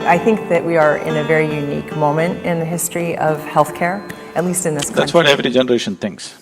I think that we are in a very unique moment in the history of healthcare, at least in this country. That's what every generation thinks.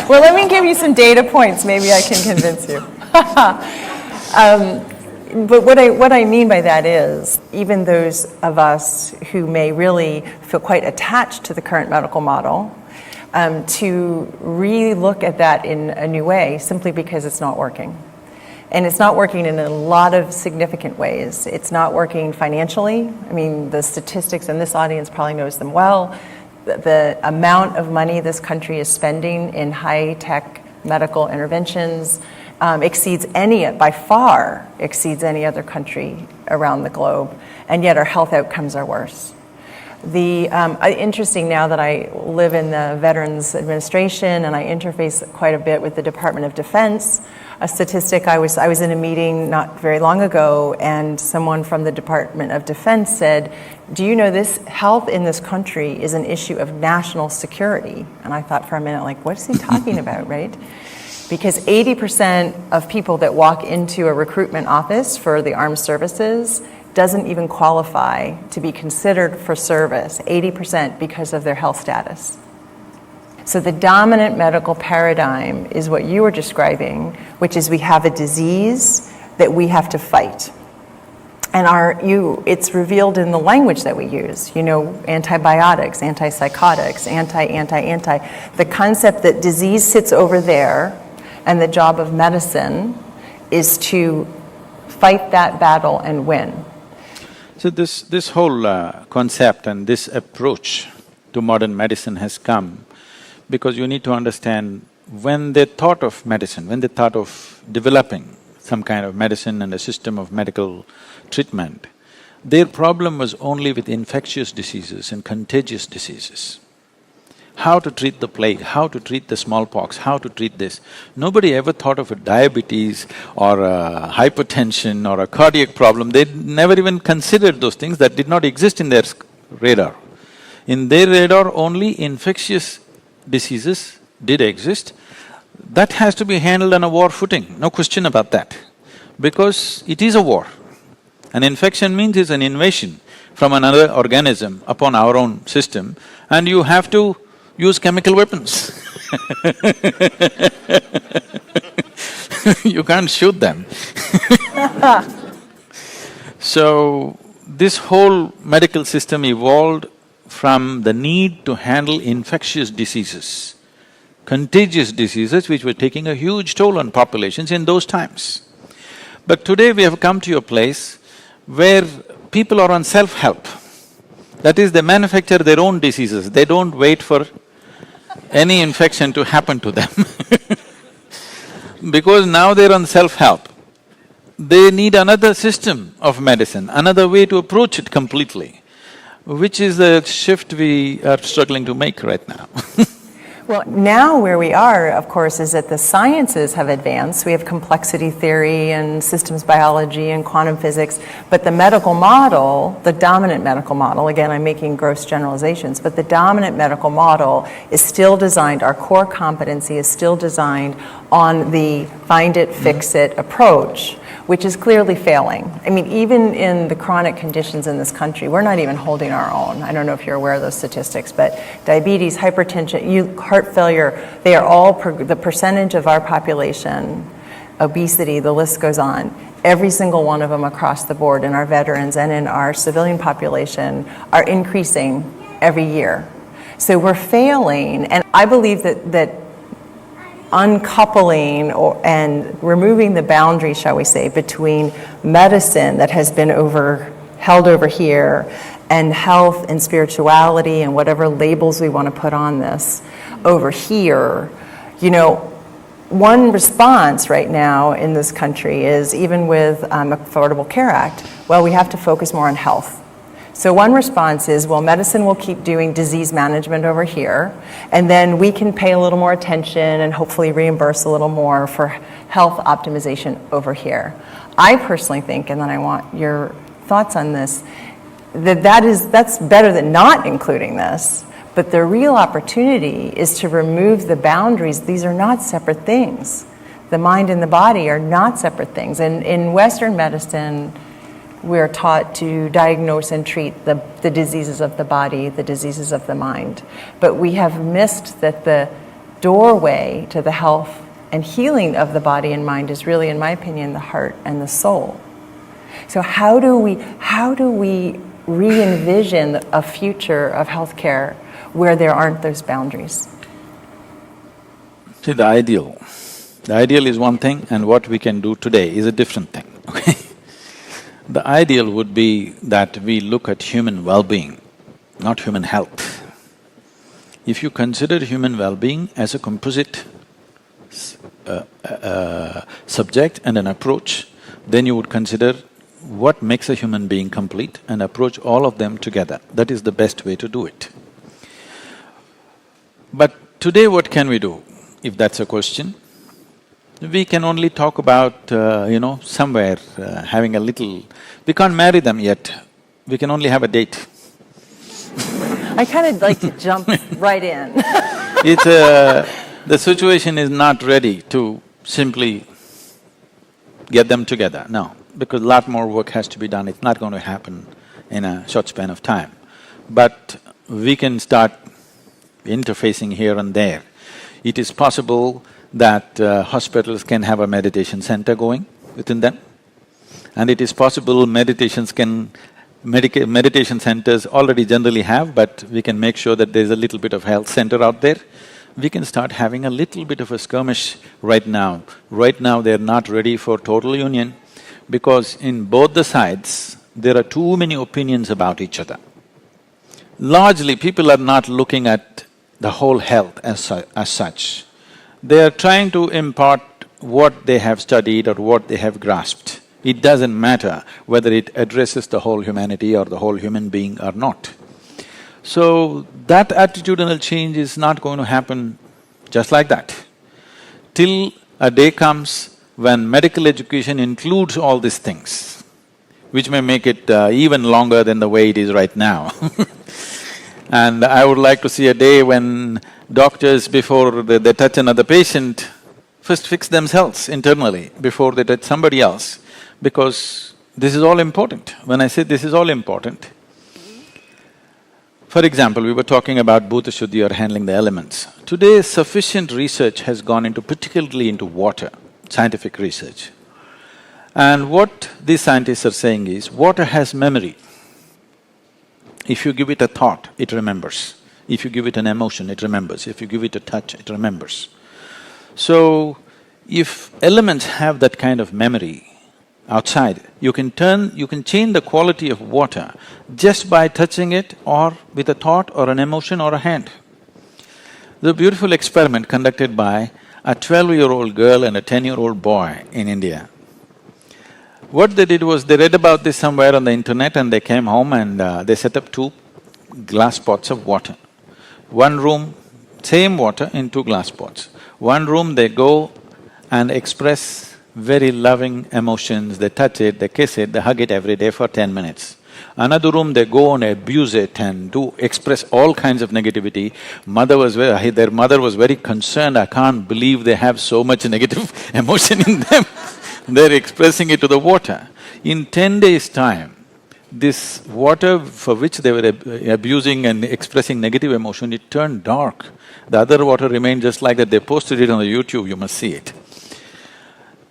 Well, let me give you some data points, maybe I can convince you. But what I mean by that is, even those of us who may really feel quite attached to the current medical model, to re-look at that in a new way, simply because it's not working. And it's not working in a lot of significant ways. It's not working financially. I mean, the statistics, and this audience probably knows them well, the amount of money this country is spending in high-tech medical interventions by far exceeds any other country around the globe, and yet our health outcomes are worse. Interesting now that I live in the Veterans Administration and I interface quite a bit with the Department of Defense, a statistic, I was in a meeting not very long ago, and someone from the Department of Defense said, do you know this health in this country is an issue of national security? And I thought for a minute, like, what is he talking about, right? Because 80% of people that walk into a recruitment office for the armed services doesn't even qualify to be considered for service, 80% because of their health status. So the dominant medical paradigm is what you were describing, which is we have a disease that we have to fight. And it's revealed in the language that we use, antibiotics, antipsychotics, anti. The concept that disease sits over there and the job of medicine is to fight that battle and win. So this whole concept and this approach to modern medicine has come because you need to understand, when they thought of medicine, when they thought of developing some kind of medicine and a system of medical treatment, their problem was only with infectious diseases and contagious diseases. How to treat the plague, how to treat the smallpox, how to treat this. Nobody ever thought of a diabetes or a hypertension or a cardiac problem. They never even considered those things. That did not exist in their radar. In their radar, only infectious diseases did exist. That has to be handled on a war footing, no question about that, because it is a war. An infection means it's an invasion from another organism upon our own system, and you have to use chemical weapons. You can't shoot them. So, this whole medical system evolved from the need to handle infectious diseases, contagious diseases which were taking a huge toll on populations in those times. But today we have come to a place where people are on self-help. That is, they manufacture their own diseases, they don't wait for any infection to happen to them. Because now they're on self-help, they need another system of medicine, another way to approach it completely, which is the shift we are struggling to make right now. Well, now where we are, of course, is that the sciences have advanced. We have complexity theory and systems biology and quantum physics, but the medical model, the dominant medical model, again, I'm making gross generalizations, but the dominant medical model is still designed, our core competency is still designed on the find it, fix it approach, which is clearly failing. I mean, even in the chronic conditions in this country, we're not even holding our own. I don't know if you're aware of those statistics, but diabetes, hypertension, heart failure, they are all, the percentage of our population, obesity, the list goes on. Every single one of them across the board in our veterans and in our civilian population are increasing every year. So we're failing, and I believe that uncoupling and removing the boundary, shall we say, between medicine that has been held over here and health and spirituality and whatever labels we want to put on this over here. One response right now in this country is, even with Affordable Care Act, well, we have to focus more on health. So one response is, well, medicine will keep doing disease management over here, and then we can pay a little more attention and hopefully reimburse a little more for health optimization over here. I personally think, and then I want your thoughts on this, that's better than not including this, but the real opportunity is to remove the boundaries. These are not separate things. the mind and the body are not separate things. And in Western medicine, we're taught to diagnose and treat the diseases of the body, the diseases of the mind. But we have missed that the doorway to the health and healing of the body and mind is really, in my opinion, the heart and the soul. So how do we re-envision a future of healthcare where there aren't those boundaries? See, the ideal is one thing, and what we can do today is a different thing, okay? The ideal would be that we look at human well-being, not human health. If you consider human well-being as a composite subject and an approach, then you would consider what makes a human being complete and approach all of them together. That is the best way to do it. But today what can we do, if that's a question? We can only talk about, somewhere having a little… We can't marry them yet, we can only have a date. I kind of like to jump right in. The situation is not ready to simply get them together, no, because a lot more work has to be done, it's not going to happen in a short span of time. But we can start interfacing here and there. It is possible that hospitals can have a meditation center going within them, and it is possible meditation centers already generally have, but we can make sure that there's a little bit of health center out there. We can start having a little bit of a skirmish right now. Right now they're not ready for total union because in both the sides, there are too many opinions about each other. Largely, people are not looking at the whole health as such. They are trying to impart what they have studied or what they have grasped. It doesn't matter whether it addresses the whole humanity or the whole human being or not. So, that attitudinal change is not going to happen just like that. Till a day comes when medical education includes all these things, which may make it even longer than the way it is right now. And I would like to see a day when doctors, before they touch another patient, first fix themselves internally before they touch somebody else, because this is all important. When I say this is all important, for example, we were talking about Bhuta Shuddhi or handling the elements. Today, sufficient research has gone into, particularly into water, scientific research. And what these scientists are saying is, water has memory. If you give it a thought, it remembers. If you give it an emotion, it remembers. If you give it a touch, it remembers. So, if elements have that kind of memory outside, you can change the quality of water just by touching it or with a thought or an emotion or a hand. There's a beautiful experiment conducted by a 12-year-old girl and a 10-year-old boy in India. What they did was, they read about this somewhere on the internet and they came home and they set up 2 glass pots of water. One room, same water in 2 glass pots. One room they go and express very loving emotions, they touch it, they kiss it, they hug it every day for 10 minutes. Another room they go and abuse it and do express all kinds of negativity. Their mother was very concerned, I can't believe they have so much negative emotion in them. They're expressing it to the water. In 10 days' time, this water for which they were abusing and expressing negative emotion, it turned dark. The other water remained just like that. They posted it on the YouTube, you must see it.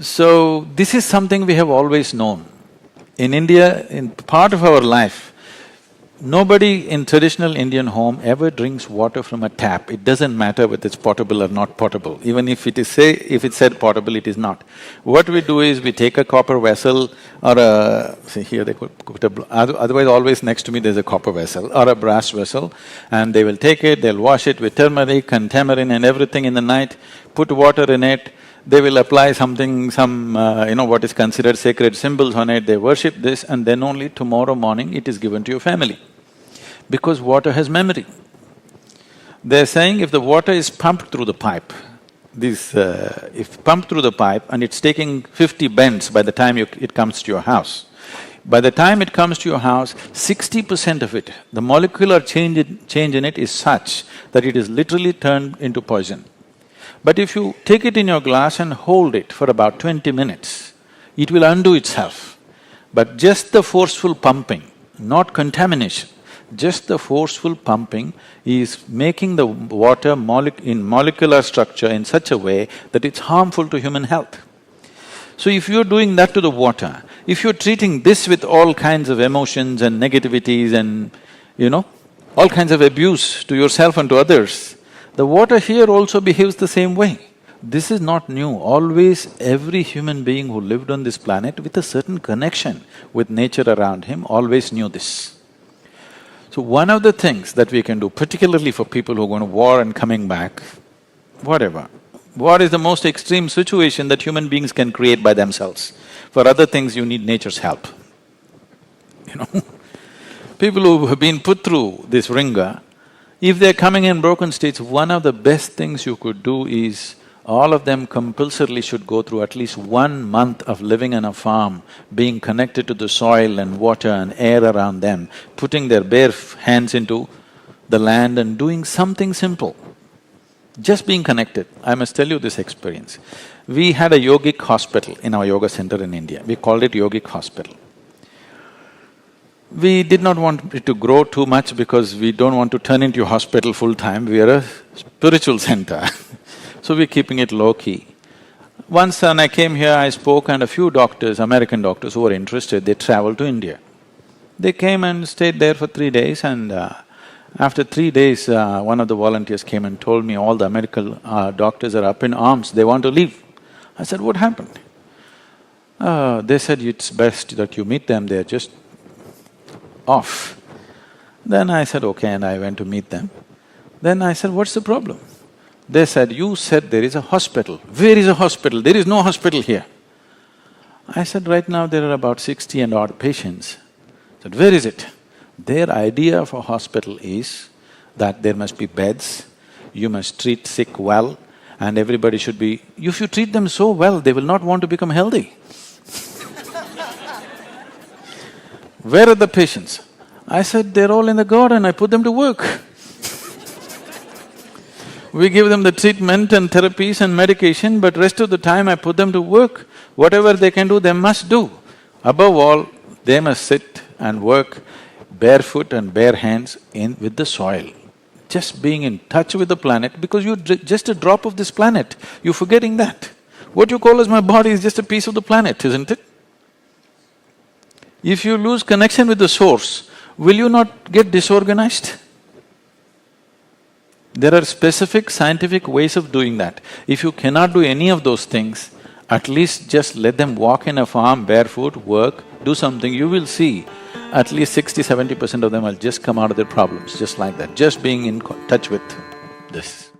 So, this is something we have always known. In India, in part of our life, nobody in traditional Indian home ever drinks water from a tap. It doesn't matter whether it's potable or not potable. Even if it's said potable, it is not. What we do is we take a copper vessel or see here they put otherwise always next to me there's a copper vessel or a brass vessel, and they will take it, they'll wash it with turmeric and tamarind and everything in the night, put water in it, they will apply what is considered sacred symbols on it, they worship this, and then only tomorrow morning it is given to your family. Because water has memory. They're saying if the water is pumped through the pipe, if pumped through the pipe and it's taking 50 bends by the time it comes to your house, by the time it comes to your house, 60% of it, the molecular change in it is such that it is literally turned into poison. But if you take it in your glass and hold it for about 20 minutes, it will undo itself. But just the forceful pumping, not contamination, just the forceful pumping is making the water in molecular structure in such a way that it's harmful to human health. So if you're doing that to the water, if you're treating this with all kinds of emotions and negativities and, all kinds of abuse to yourself and to others, the water here also behaves the same way. This is not new. Always every human being who lived on this planet with a certain connection with nature around him always knew this. So one of the things that we can do, particularly for people who are going to war and coming back, whatever, war is the most extreme situation that human beings can create by themselves. For other things, you need nature's help, People who have been put through this ringer, if they're coming in broken states, one of the best things you could do is all of them compulsorily should go through at least 1 month of living on a farm, being connected to the soil and water and air around them, putting their bare hands into the land and doing something simple. Just being connected. I must tell you this experience. We had a yogic hospital in our yoga center in India. We called it Yogic Hospital. We did not want it to grow too much because we don't want to turn into a hospital full-time, we are a spiritual center so we're keeping it low-key. Once when I came here, I spoke and a few doctors, American doctors who were interested, they traveled to India. They came and stayed there for 3 days and after 3 days, one of the volunteers came and told me all the American doctors are up in arms, they want to leave. I said, what happened? They said, it's best that you meet them, they're just off. Then I said, okay, and I went to meet them. Then I said, what's the problem? They said, you said there is a hospital. Where is a hospital? There is no hospital here. I said, right now there are about 60 and odd patients. I said, where is it? Their idea of a hospital is that there must be beds, you must treat sick well, and everybody should be… If you treat them so well, they will not want to become healthy. Where are the patients? I said, they're all in the garden, I put them to work. We give them the treatment and therapies and medication, but rest of the time I put them to work. Whatever they can do, they must do. Above all, they must sit and work barefoot and bare hands with the soil. Just being in touch with the planet, because you're just a drop of this planet, you're forgetting that. What you call as my body is just a piece of the planet, isn't it? If you lose connection with the source, will you not get disorganized? There are specific scientific ways of doing that. If you cannot do any of those things, at least just let them walk in a farm barefoot, work, do something, you will see at least 60–70% of them will just come out of their problems, just like that, just being in touch with this.